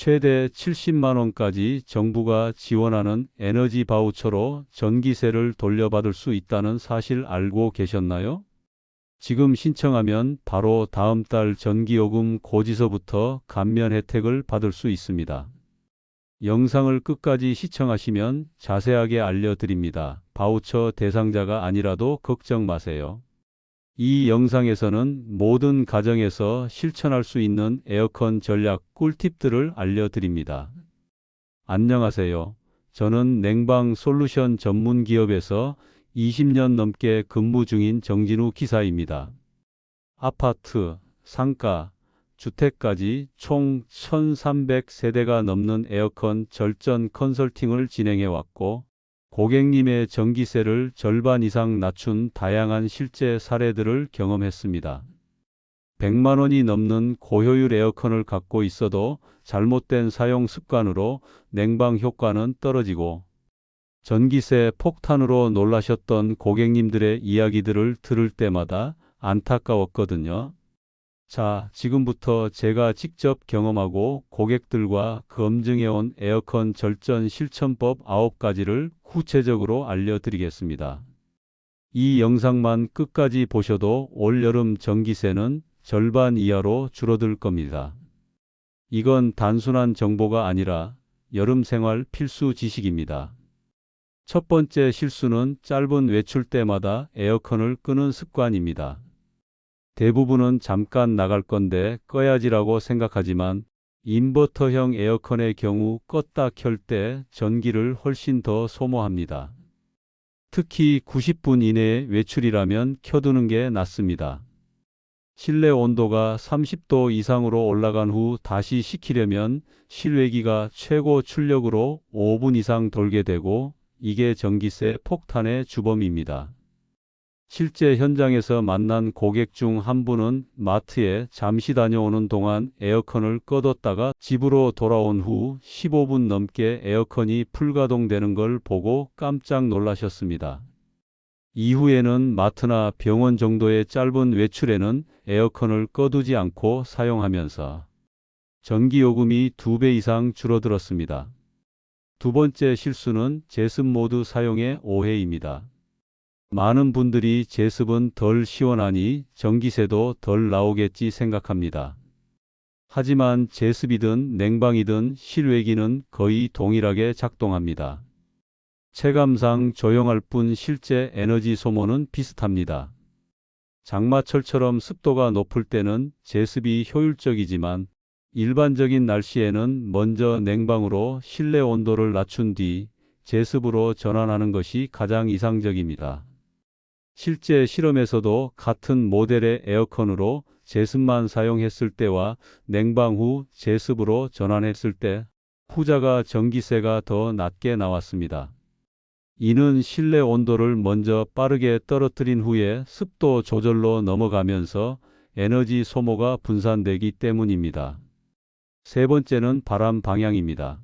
최대 70만 원까지 정부가 지원하는 에너지 바우처로 전기세를 돌려받을 수 있다는 사실 알고 계셨나요? 지금 신청하면 바로 다음 달 전기요금 고지서부터 감면 혜택을 받을 수 있습니다. 영상을 끝까지 시청하시면 자세하게 알려드립니다. 바우처 대상자가 아니라도 걱정 마세요. 이 영상에서는 모든 가정에서 실천할 수 있는 에어컨 전략 꿀팁들을 알려드립니다. 안녕하세요. 저는 냉방 솔루션 전문 기업에서 20년 넘게 근무 중인 정진우 기사입니다. 아파트, 상가, 주택까지 총 1300세대가 넘는 에어컨 절전 컨설팅을 진행해왔고, 고객님의 전기세를 절반 이상 낮춘 다양한 실제 사례들을 경험했습니다. 100만 원이 넘는 고효율 에어컨을 갖고 있어도 잘못된 사용 습관으로 냉방 효과는 떨어지고, 전기세 폭탄으로 놀라셨던 고객님들의 이야기들을 들을 때마다 안타까웠거든요. 자, 지금부터 제가 직접 경험하고 고객들과 검증해온 에어컨 절전 실천법 9가지를 구체적으로 알려드리겠습니다. 이 영상만 끝까지 보셔도 올여름 전기세는 절반 이하로 줄어들 겁니다. 이건 단순한 정보가 아니라 여름 생활 필수 지식입니다. 첫 번째 실수는 짧은 외출 때마다 에어컨을 끄는 습관입니다. 대부분은 잠깐 나갈 건데 꺼야지라고 생각하지만 인버터형 에어컨의 경우 껐다 켤 때 전기를 훨씬 더 소모합니다. 특히 90분 이내의 외출이라면 켜두는 게 낫습니다. 실내 온도가 30도 이상으로 올라간 후 다시 식히려면 실외기가 최고 출력으로 5분 이상 돌게 되고, 이게 전기세 폭탄의 주범입니다. 실제 현장에서 만난 고객 중 한 분은 마트에 잠시 다녀오는 동안 에어컨을 꺼뒀다가 집으로 돌아온 후 15분 넘게 에어컨이 풀가동되는 걸 보고 깜짝 놀라셨습니다. 이후에는 마트나 병원 정도의 짧은 외출에는 에어컨을 꺼두지 않고 사용하면서 전기요금이 2배 이상 줄어들었습니다. 두 번째 실수는 제습 모드 사용의 오해입니다. 많은 분들이 제습은 덜 시원하니 전기세도 덜 나오겠지 생각합니다. 하지만 제습이든 냉방이든 실외기는 거의 동일하게 작동합니다. 체감상 조용할 뿐 실제 에너지 소모는 비슷합니다. 장마철처럼 습도가 높을 때는 제습이 효율적이지만, 일반적인 날씨에는 먼저 냉방으로 실내 온도를 낮춘 뒤 제습으로 전환하는 것이 가장 이상적입니다. 실제 실험에서도 같은 모델의 에어컨으로 제습만 사용했을 때와 냉방 후 제습으로 전환했을 때 후자가 전기세가 더 낮게 나왔습니다. 이는 실내 온도를 먼저 빠르게 떨어뜨린 후에 습도 조절로 넘어가면서 에너지 소모가 분산되기 때문입니다. 세 번째는 바람 방향입니다.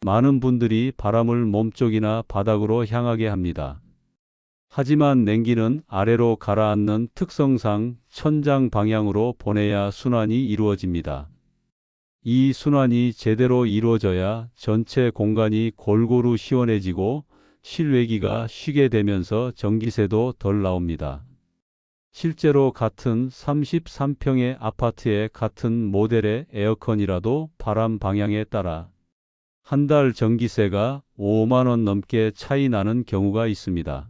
많은 분들이 바람을 몸쪽이나 바닥으로 향하게 합니다. 하지만 냉기는 아래로 가라앉는 특성상 천장 방향으로 보내야 순환이 이루어집니다. 이 순환이 제대로 이루어져야 전체 공간이 골고루 시원해지고 실외기가 쉬게 되면서 전기세도 덜 나옵니다. 실제로 같은 33평의 아파트의 같은 모델의 에어컨이라도 바람 방향에 따라 한 달 전기세가 5만 원 넘게 차이 나는 경우가 있습니다.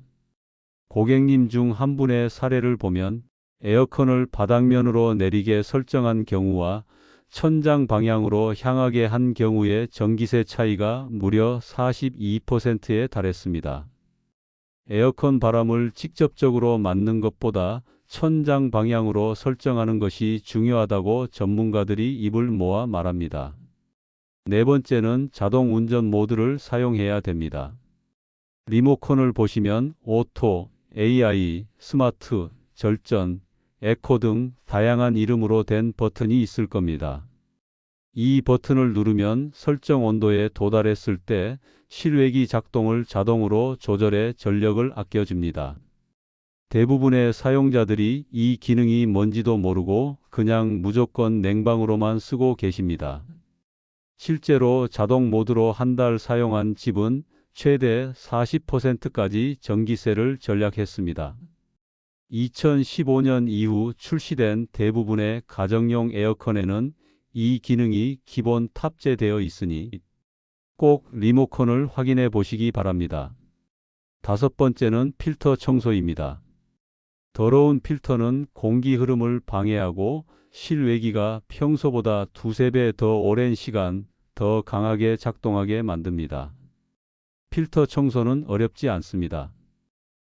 고객님 중 한 분의 사례를 보면 에어컨을 바닥면으로 내리게 설정한 경우와 천장 방향으로 향하게 한 경우의 전기세 차이가 무려 42%에 달했습니다. 에어컨 바람을 직접적으로 맞는 것보다 천장 방향으로 설정하는 것이 중요하다고 전문가들이 입을 모아 말합니다. 네 번째는 자동 운전 모드를 사용해야 됩니다. 리모컨을 보시면 오토, AI, 스마트, 절전, 에코 등 다양한 이름으로 된 버튼이 있을 겁니다. 이 버튼을 누르면 설정 온도에 도달했을 때 실외기 작동을 자동으로 조절해 전력을 아껴줍니다. 대부분의 사용자들이 이 기능이 뭔지도 모르고 그냥 무조건 냉방으로만 쓰고 계십니다. 실제로 자동 모드로 한 달 사용한 집은 최대 40%까지 전기세를 절약했습니다. 2015년 이후 출시된 대부분의 가정용 에어컨에는 이 기능이 기본 탑재되어 있으니 꼭 리모컨을 확인해 보시기 바랍니다. 다섯 번째는 필터 청소입니다. 더러운 필터는 공기 흐름을 방해하고 실외기가 평소보다 두세 배 더 오랜 시간 더 강하게 작동하게 만듭니다. 필터 청소는 어렵지 않습니다.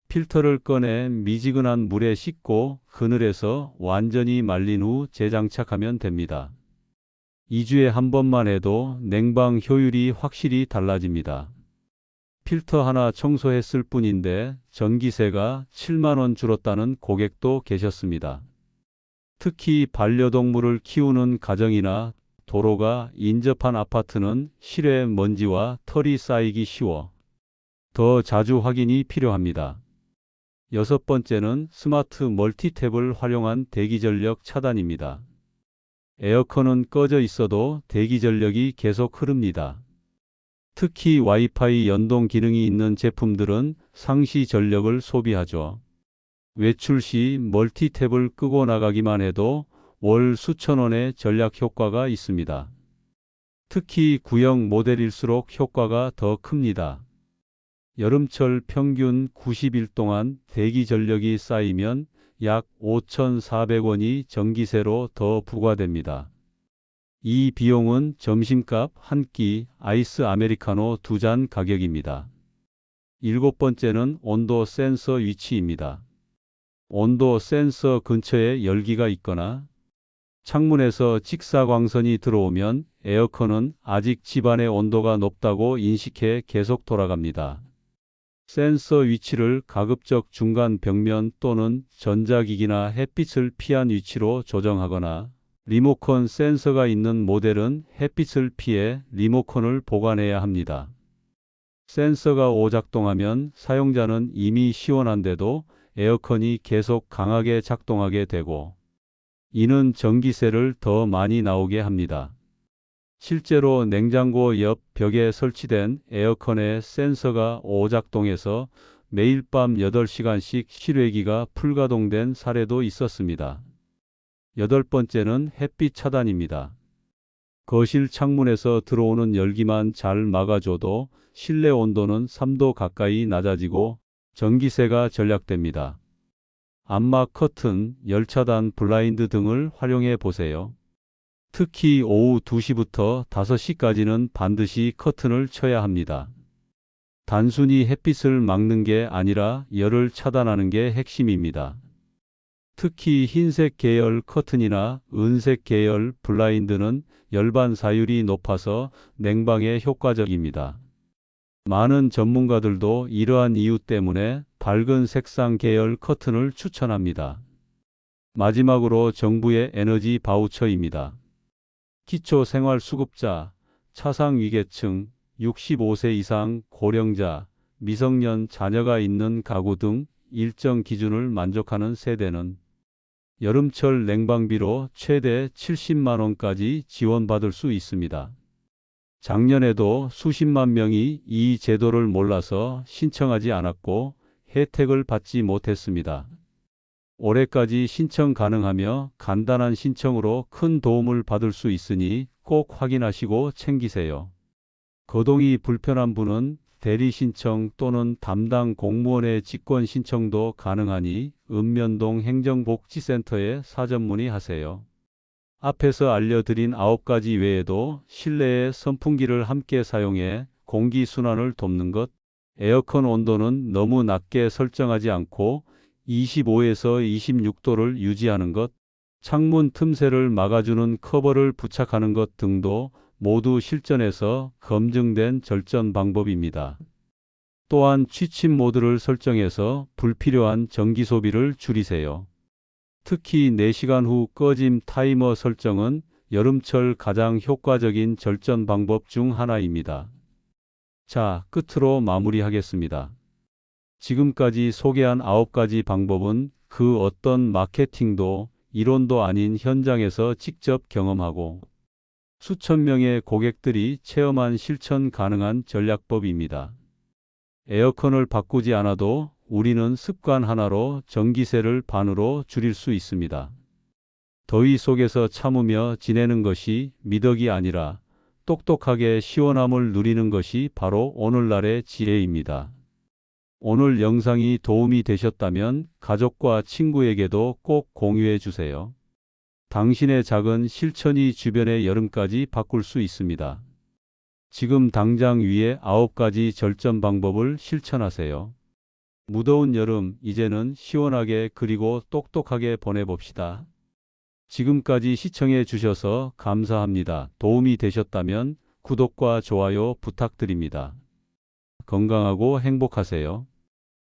필터를 꺼내 미지근한 물에 씻고 그늘에서 완전히 말린 후 재장착하면 됩니다. 2주에 한 번만 해도 냉방 효율이 확실히 달라집니다. 필터 하나 청소했을 뿐인데 전기세가 7만 원 줄었다는 고객도 계셨습니다. 특히 반려동물을 키우는 가정이나 도로가 인접한 아파트는 실외 먼지와 털이 쌓이기 쉬워 더 자주 확인이 필요합니다. 여섯 번째는 스마트 멀티탭을 활용한 대기전력 차단입니다. 에어컨은 꺼져 있어도 대기전력이 계속 흐릅니다. 특히 와이파이 연동 기능이 있는 제품들은 상시 전력을 소비하죠. 외출 시 멀티탭을 끄고 나가기만 해도 월 수천 원의 전략 효과가 있습니다. 특히 구형 모델일수록 효과가 더 큽니다. 여름철 평균 90일 동안 대기 전력이 쌓이면 약 5,400원이 전기세로 더 부과됩니다. 이 비용은 점심값 한 끼 아이스 아메리카노 2잔 가격입니다. 일곱 번째는 온도 센서 위치입니다. 온도 센서 근처에 열기가 있거나 창문에서 직사광선이 들어오면 에어컨은 아직 집안의 온도가 높다고 인식해 계속 돌아갑니다. 센서 위치를 가급적 중간 벽면 또는 전자기기나 햇빛을 피한 위치로 조정하거나 리모컨 센서가 있는 모델은 햇빛을 피해 리모컨을 보관해야 합니다. 센서가 오작동하면 사용자는 이미 시원한데도 에어컨이 계속 강하게 작동하게 되고 이는 전기세를 더 많이 나오게 합니다. 실제로 냉장고 옆 벽에 설치된 에어컨의 센서가 오작동해서 매일 밤 8시간씩 실외기가 불가동된 사례도 있었습니다. 여덟 번째는 햇빛 차단입니다. 거실 창문에서 들어오는 열기만 잘 막아줘도 실내 온도는 3도 가까이 낮아지고 전기세가 절약됩니다. 암막 커튼, 열차단 블라인드 등을 활용해 보세요. 특히 오후 2시부터 5시까지는 반드시 커튼을 쳐야 합니다. 단순히 햇빛을 막는 게 아니라 열을 차단하는 게 핵심입니다. 특히 흰색 계열 커튼이나 은색 계열 블라인드는 열반 사율이 높아서 냉방에 효과적입니다. 많은 전문가들도 이러한 이유 때문에 밝은 색상 계열 커튼을 추천합니다. 마지막으로 정부의 에너지 바우처입니다. 기초생활수급자, 차상위계층, 65세 이상 고령자, 미성년 자녀가 있는 가구 등 일정 기준을 만족하는 세대는 여름철 냉방비로 최대 70만 원까지 지원받을 수 있습니다. 작년에도 수십만 명이 이 제도를 몰라서 신청하지 않았고 혜택을 받지 못했습니다. 올해까지 신청 가능하며 간단한 신청으로 큰 도움을 받을 수 있으니 꼭 확인하시고 챙기세요. 거동이 불편한 분은 대리 신청 또는 담당 공무원의 직권 신청도 가능하니 읍면동 행정복지센터에 사전 문의하세요. 앞에서 알려드린 9가지 외에도 실내에 선풍기를 함께 사용해 공기순환을 돕는 것, 에어컨 온도는 너무 낮게 설정하지 않고 25에서 26도를 유지하는 것, 창문 틈새를 막아주는 커버를 부착하는 것 등도 모두 실전에서 검증된 절전 방법입니다. 또한 취침 모드를 설정해서 불필요한 전기 소비를 줄이세요. 특히 4시간 후 꺼짐 타이머 설정은 여름철 가장 효과적인 절전 방법 중 하나입니다. 자, 끝으로 마무리하겠습니다. 지금까지 소개한 9가지 방법은 그 어떤 마케팅도 이론도 아닌 현장에서 직접 경험하고 수천 명의 고객들이 체험한 실천 가능한 전략법입니다. 에어컨을 바꾸지 않아도 우리는 습관 하나로 전기세를 반으로 줄일 수 있습니다. 더위 속에서 참으며 지내는 것이 미덕이 아니라 똑똑하게 시원함을 누리는 것이 바로 오늘날의 지혜입니다. 오늘 영상이 도움이 되셨다면 가족과 친구에게도 꼭 공유해 주세요. 당신의 작은 실천이 주변의 여름까지 바꿀 수 있습니다. 지금 당장 위에 9가지 절전 방법을 실천하세요. 무더운 여름, 이제는 시원하게 그리고 똑똑하게 보내봅시다. 지금까지 시청해 주셔서 감사합니다. 도움이 되셨다면 구독과 좋아요 부탁드립니다. 건강하고 행복하세요.